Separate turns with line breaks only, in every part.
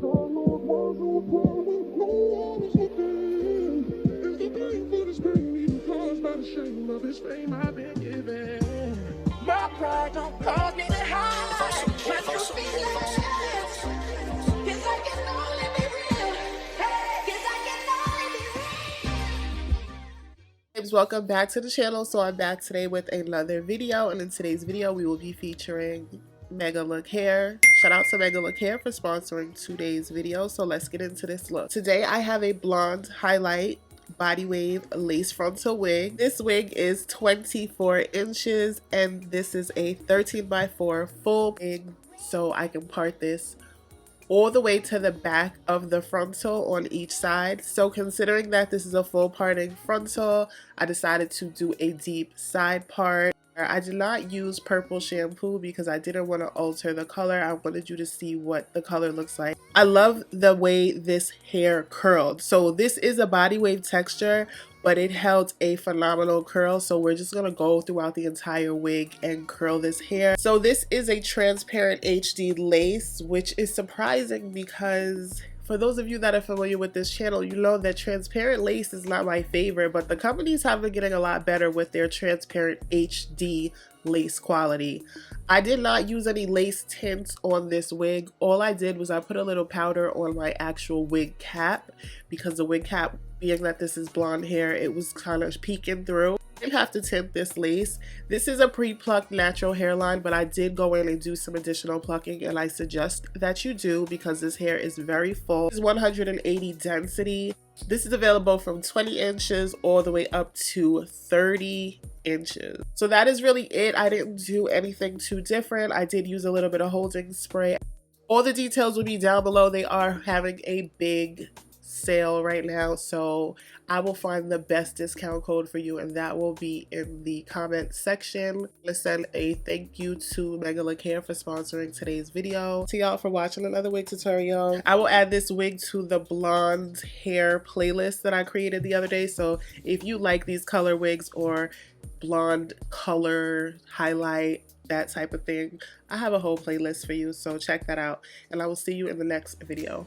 My pride don't cause me to hide my true feelings. 'Cause I can only be real. Hey, 'cause I can only be real. Welcome back to the channel. So I'm back today with another video, and in today's video we will be featuring Megalook hair. Shout out to Megalook hair for sponsoring today's video. So let's get into this look. Today I have a blonde highlight body wave lace frontal wig. This wig is 24 inches and this is a 13x4 full wig, so I can part this all the way to the back of the frontal on each side. So considering that this is a full parting frontal, I decided to do a deep side part. I did not use purple shampoo because I didn't want to alter the color. I wanted you to see what the color looks like. I love the way this hair curled. So this is a body wave texture, but it held a phenomenal curl. So we're just gonna go throughout the entire wig and curl this hair. So this is a transparent HD lace, which is surprising because for those of you that are familiar with this channel, you know that transparent lace is not my favorite, but the companies have been getting a lot better with their transparent HD lace quality. I did not use any lace tints on this wig. All I did was I put a little powder on my actual wig cap because the wig cap, being that this is blonde hair, it was kind of peeking through. I didn't have to tint this lace. This is a pre-plucked natural hairline, but I did go in and do some additional plucking, and I suggest that you do because this hair is very full. It's 180 density. This is available from 20 inches all the way up to 30 inches. So that is really it. I didn't do anything too different. I did use a little bit of holding spray. All the details will be down below. They are having a big sale right now, so I will find the best discount code for you, and that will be in the comment section. Let's send a thank you to Megalook hair for sponsoring today's video. To y'all for watching another wig tutorial. I will add this wig to the blonde hair playlist that I created the other day, so if you like these color wigs or blonde color highlight, that type of thing, I have a whole playlist for you, so check that out, and I will see you in the next video.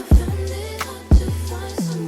Find it hard to find some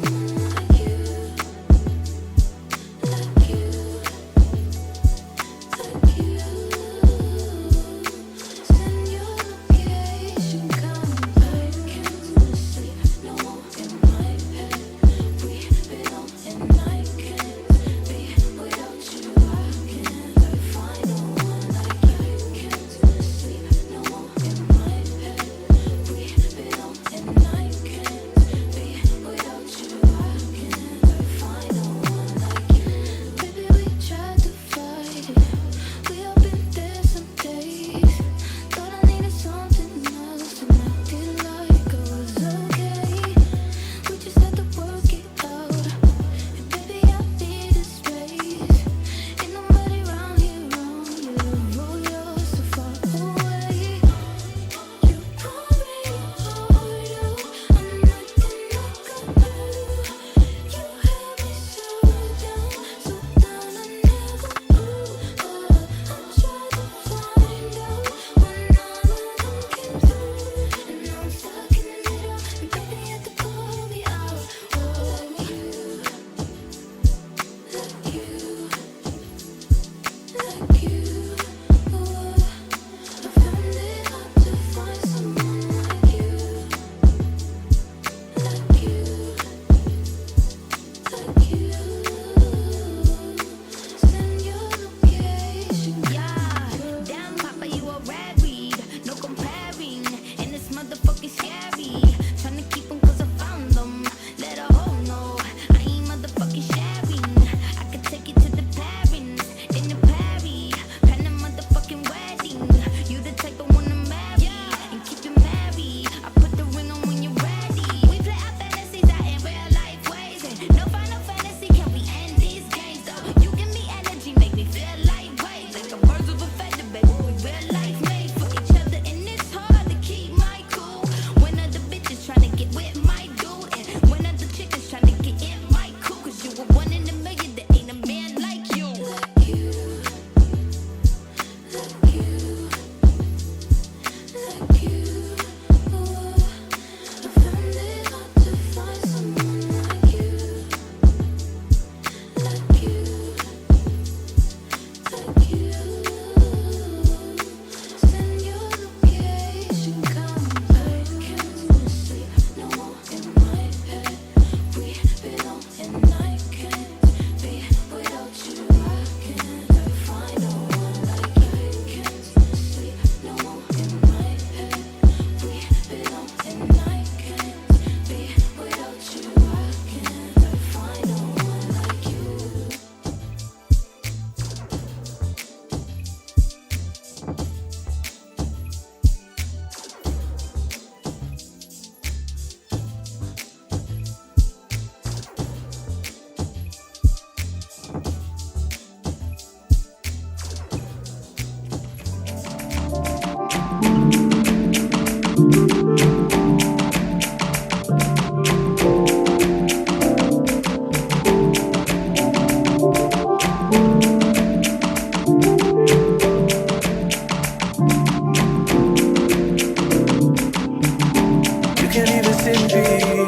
envy.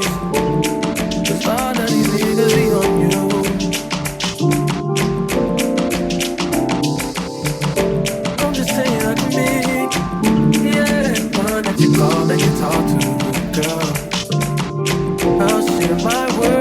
Cause all of these niggas be on you. I'm just saying I can be, yeah, one that you call and you talk to, girl. I'll share my world.